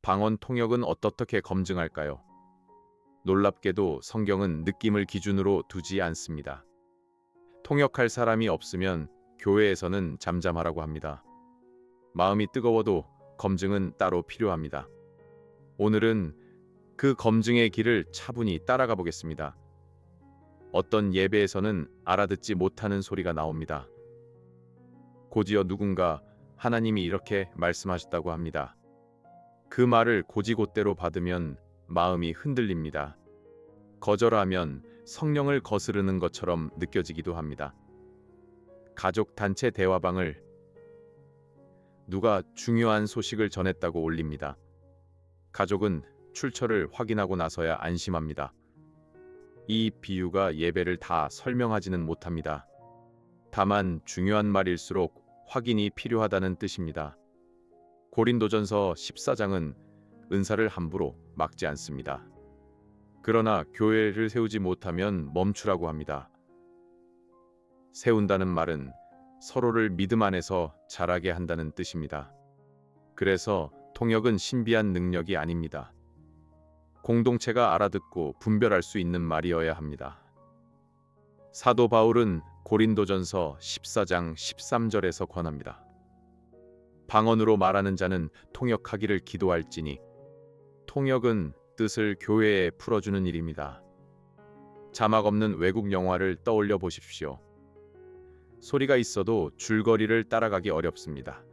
방언 통역은 어떻게 검증할까요? 놀랍게도 성경은 느낌을 기준으로 두지 않습니다. 통역할 사람이 없으면 교회에서는 잠잠하라고 합니다. 마음이 뜨거워도 검증은 따로 필요합니다. 오늘은 그 검증의 길을 차분히 따라가 보겠습니다. 어떤 예배에서는 알아듣지 못하는 소리가 나옵니다. 곧이어 누군가 하나님이 이렇게 말씀하셨다고 합니다. 그 말을 곧이곧대로 받으면 마음이 흔들립니다. 거절하면 성령을 거스르는 것처럼 느껴지기도 합니다. 가족 단체 대화방을 누가 중요한 소식을 전했다고 올립니다. 가족은 출처를 확인하고 나서야 안심합니다. 이 비유가 예배를 다 설명하지는 못합니다. 다만 중요한 말일수록 확인이 필요하다는 뜻입니다. 고린도전서 14장은 은사를 함부로 막지 않습니다. 그러나 교회를 세우지 못하면 멈추라고 합니다. 세운다는 말은 서로를 믿음 안에서 자라게 한다는 뜻입니다. 그래서 통역은 신비한 능력이 아닙니다. 공동체가 알아듣고 분별할 수 있는 말이어야 합니다. 사도 바울은 고린도전서 14장 13절에서 권합니다. 방언으로 말하는 자는 통역하기를 기도할지니 통역은 뜻을 교회에 풀어주는 일입니다. 자막 없는 외국 영화를 떠올려 보십시오. 소리가 있어도 줄거리를 따라가기 어렵습니다.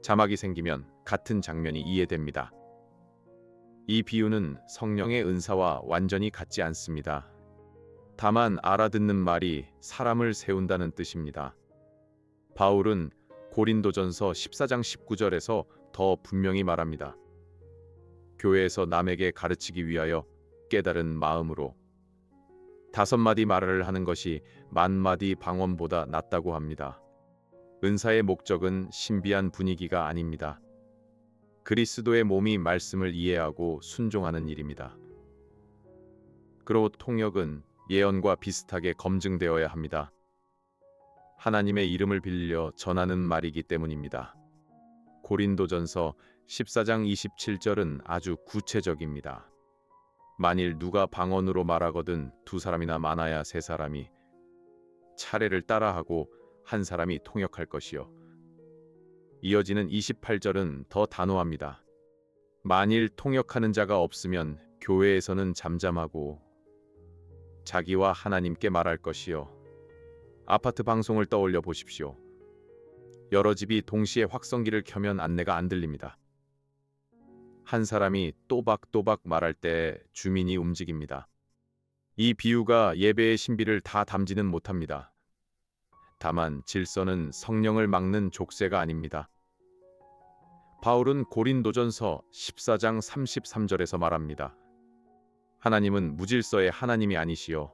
자막이 생기면 같은 장면이 이해됩니다. 이 비유는 성령의 은사와 완전히 같지 않습니다. 다만 알아듣는 말이 사람을 세운다는 뜻입니다. 바울은 고린도전서 14장 19절에서 더 분명히 말합니다. 교회에서 남에게 가르치기 위하여 깨달은 마음으로 5마디 말을 하는 것이 10,000마디 방언보다 낫다고 합니다. 은사의 목적은 신비한 분위기가 아닙니다. 그리스도의 몸이 말씀을 이해하고 순종하는 일입니다. 그리고 통역은 예언과 비슷하게 검증되어야 합니다. 하나님의 이름을 빌려 전하는 말이기 때문입니다. 고린도전서 14장 27절은 아주 구체적입니다. 만일 누가 방언으로 말하거든 2사람이나 많아야 3사람이 차례를 따라하고 1사람이 통역할 것이요. 이어지는 28절은 더 단호합니다. 만일 통역하는 자가 없으면 교회에서는 잠잠하고 자기와 하나님께 말할 것이요. 아파트 방송을 떠올려 보십시오. 여러 집이 동시에 확성기를 켜면 안내가 안 들립니다. 한 사람이 또박또박 말할 때 주민이 움직입니다. 이 비유가 예배의 신비를 다 담지는 못합니다. 다만 질서는 성령을 막는 족쇄가 아닙니다. 바울은 고린도전서 14장 33절에서 말합니다. 하나님은 무질서의 하나님이 아니시요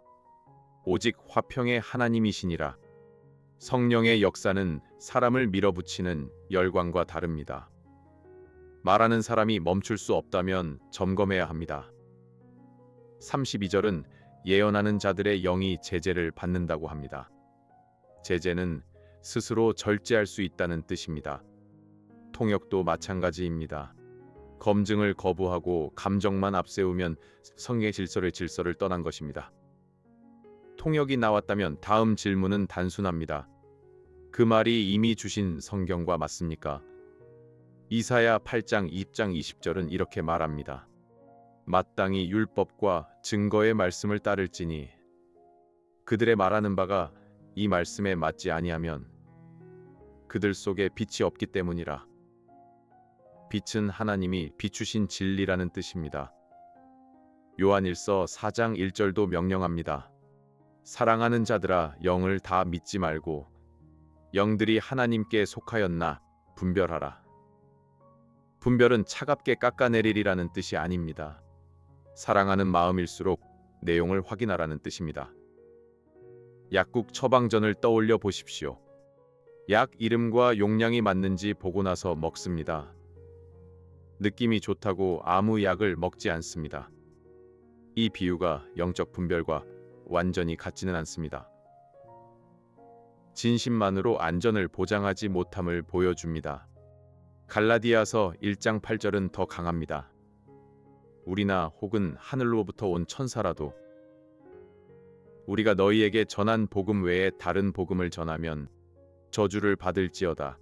오직 화평의 하나님이시니라. 성령의 역사는 사람을 밀어붙이는 열광과 다릅니다. 말하는 사람이 멈출 수 없다면 점검해야 합니다. 32절은 예언하는 자들의 영이 제재를 받는다고 합니다. 제재는 스스로 절제할 수 있다는 뜻입니다. 통역도 마찬가지입니다. 검증을 거부하고 감정만 앞세우면 성의 질서를 떠난 것입니다. 통역이 나왔다면 다음 질문은 단순합니다. 그 말이 이미 주신 성경과 맞습니까? 이사야 8장 2장 20절은 이렇게 말합니다. 마땅히 율법과 증거의 말씀을 따를지니 그들의 말하는 바가 이 말씀에 맞지 아니하면 그들 속에 빛이 없기 때문이라. 빛은 하나님이 비추신 진리라는 뜻입니다. 요한일서 4장 1절도 명령합니다. 사랑하는 자들아 영을 다 믿지 말고 영들이 하나님께 속하였나 분별하라. 분별은 차갑게 깎아내리리라는 뜻이 아닙니다. 사랑하는 마음일수록 내용을 확인하라는 뜻입니다. 약국 처방전을 떠올려 보십시오. 약 이름과 용량이 맞는지 보고 나서 먹습니다. 느낌이 좋다고 아무 약을 먹지 않습니다. 이 비유가 영적 분별과 완전히 같지는 않습니다. 진심만으로 안전을 보장하지 못함을 보여줍니다. 갈라디아서 1장 8절은 더 강합니다. 우리나 혹은 하늘로부터 온 천사라도 우리가 너희에게 전한 복음 외에 다른 복음을 전하면 저주를 받을지어다.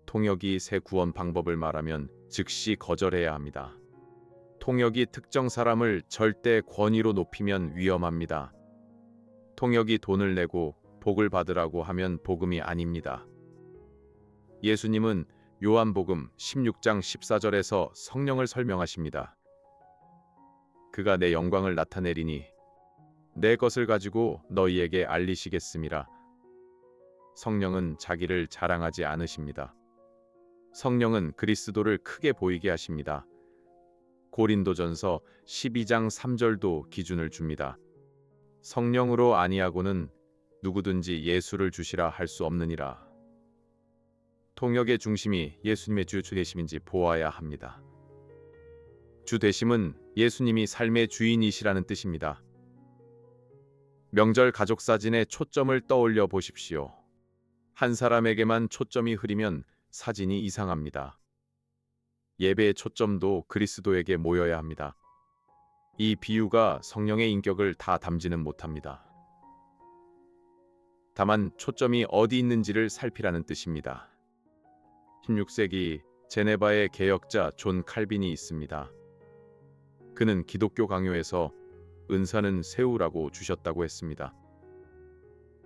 통역이 새 구원 방법을 말하면 즉시 거절해야 합니다. 통역이 특정 사람을 절대 권위로 높이면 위험합니다. 통역이 돈을 내고 복을 받으라고 하면 복음이 아닙니다. 예수님은 요한복음 16장 14절에서 성령을 설명하십니다. 그가 내 영광을 나타내리니 내 것을 가지고 너희에게 알리시겠음이라. 성령은 자기를 자랑하지 않으십니다. 성령은 그리스도를 크게 보이게 하십니다. 고린도전서 12장 3절도 기준을 줍니다. 성령으로 아니하고는 누구든지 예수를 주시라 할 수 없느니라. 통역의 중심이 예수님의 주 되심인지 보아야 합니다. 주 되심은 예수님이 삶의 주인이시라는 뜻입니다. 명절 가족 사진에 초점을 떠올려 보십시오. 한 사람에게만 초점이 흐리면 사진이 이상합니다. 예배의 초점도 그리스도에게 모여야 합니다. 이 비유가 성령의 인격을 다 담지는 못합니다. 다만 초점이 어디 있는지를 살피라는 뜻입니다. 16세기 제네바의 개혁자 존 칼빈이 있습니다. 그는 기독교 강요에서 은사는 세우라고 주셨다고 했습니다.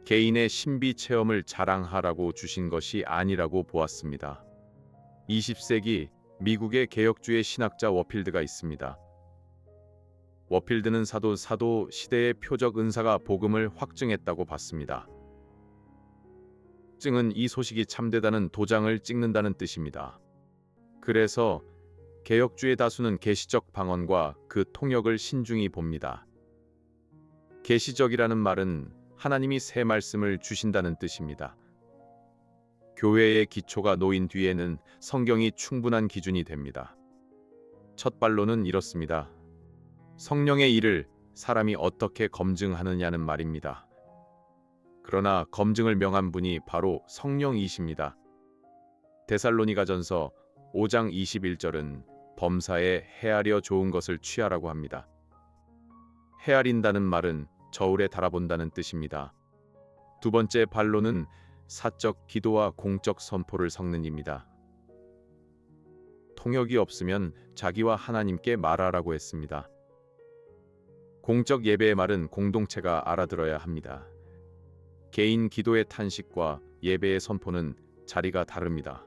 개인의 신비 체험을 자랑하라고 주신 것이 아니라고 보았습니다. 20세기 미국의 개혁주의 신학자 워필드가 있습니다. 워필드는 사도 시대의 표적 은사가 복음을 확증했다고 봤습니다. 증은 이 소식이 참되다는 도장을 찍는다는 뜻입니다. 그래서 개혁주의 다수는 계시적 방언과 그 통역을 신중히 봅니다. 계시적이라는 말은 하나님이 새 말씀을 주신다는 뜻입니다. 교회의 기초가 놓인 뒤에는 성경이 충분한 기준이 됩니다. 첫 반론은 이렇습니다. 성령의 일을 사람이 어떻게 검증하느냐는 말입니다. 그러나 검증을 명한 분이 바로 성령이십니다. 데살로니가전서 5장 21절은 범사에 헤아려 좋은 것을 취하라고 합니다. 헤아린다는 말은 저울에 달아본다는 뜻입니다. 두 번째 반론은 사적 기도와 공적 선포를 섞는 입니다. 통역이 없으면 자기와 하나님께 말하라고 했습니다. 공적 예배의 말은 공동체가 알아들어야 합니다. 개인 기도의 탄식과 예배의 선포는 자리가 다릅니다.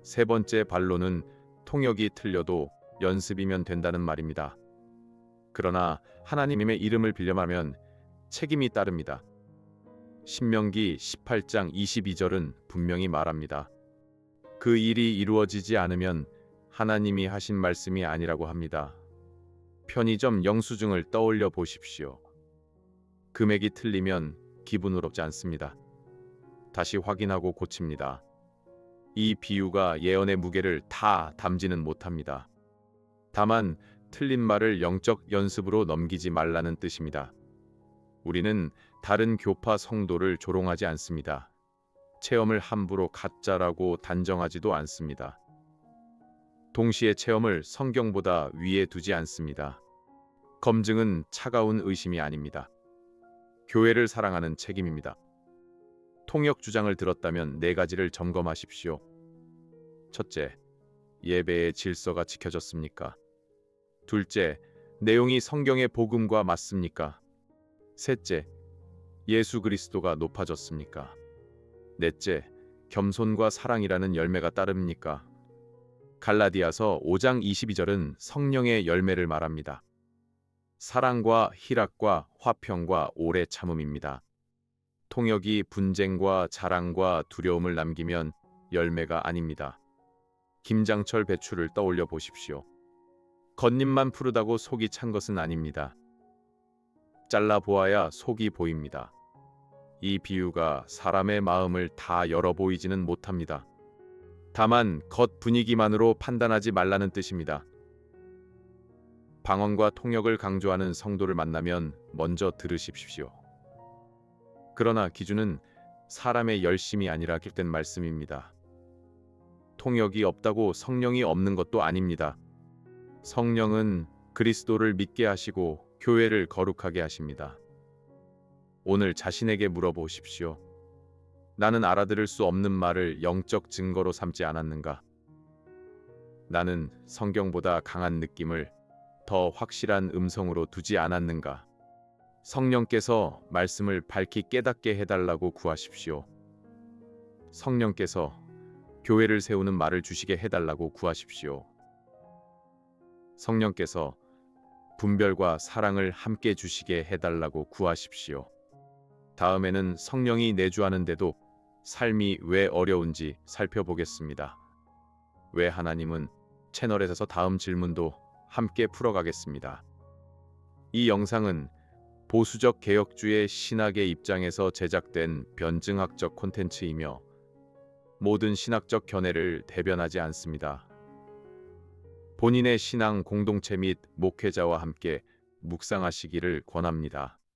세 번째 반론은 통역이 틀려도 연습이면 된다는 말입니다. 그러나 하나님의 이름을 빌려하면 책임이 따릅니다. 신명기 18장 22절은 분명히 말합니다. 그 일이 이루어지지 않으면 하나님이 하신 말씀이 아니라고 합니다. 편의점 영수증을 떠올려 보십시오. 금액이 틀리면 기분 의롭지 않습니다. 다시 확인하고 고칩니다. 이 비유가 예언의 무게를 다 담지는 못합니다. 다만 틀린 말을 영적 연습으로 넘기지 말라는 뜻입니다. 우리는 다른 교파 성도를 조롱하지 않습니다. 체험을 함부로 가짜라고 단정하지도 않습니다. 동시에 체험을 성경보다 위에 두지 않습니다. 검증은 차가운 의심이 아닙니다. 교회를 사랑하는 책임입니다. 통역 주장을 들었다면 4가지를 점검하십시오. 첫째, 예배의 질서가 지켜졌습니까? 둘째, 내용이 성경의 복음과 맞습니까? 셋째, 예수 그리스도가 높아졌습니까? 넷째, 겸손과 사랑이라는 열매가 따릅니까? 갈라디아서 5장 22절은 성령의 열매를 말합니다. 사랑과 희락과 화평과 오래 참음입니다. 통역이 분쟁과 자랑과 두려움을 남기면 열매가 아닙니다. 김장철 배추를 떠올려 보십시오. 겉잎만 푸르다고 속이 찬 것은 아닙니다. 잘라 보아야 속이 보입니다. 이 비유가 사람의 마음을 다 열어 보이지는 못합니다. 다만 겉 분위기만으로 판단하지 말라는 뜻입니다. 방언과 통역을 강조하는 성도를 만나면 먼저 들으십시오. 그러나 기준은 사람의 열심이 아니라 기록된 말씀입니다. 통역이 없다고 성령이 없는 것도 아닙니다. 성령은 그리스도를 믿게 하시고 교회를 거룩하게 하십니다. 오늘 자신에게 물어보십시오. 나는 알아들을 수 없는 말을 영적 증거로 삼지 않았는가? 나는 성경보다 강한 느낌을 더 확실한 음성으로 두지 않았는가? 성령께서 말씀을 밝히 깨닫게 해달라고 구하십시오. 성령께서 교회를 세우는 말을 주시게 해달라고 구하십시오. 성령께서 분별과 사랑을 함께 주시게 해달라고 구하십시오. 다음에는 성령이 내주하는데도 삶이 왜 어려운지 살펴보겠습니다. 왜 하나님은 채널에서 다음 질문도 함께 풀어가겠습니다. 이 영상은 보수적 개혁주의 신학의 입장에서 제작된 변증학적 콘텐츠이며 모든 신학적 견해를 대변하지 않습니다. 본인의 신앙 공동체 및 목회자와 함께 묵상하시기를 권합니다.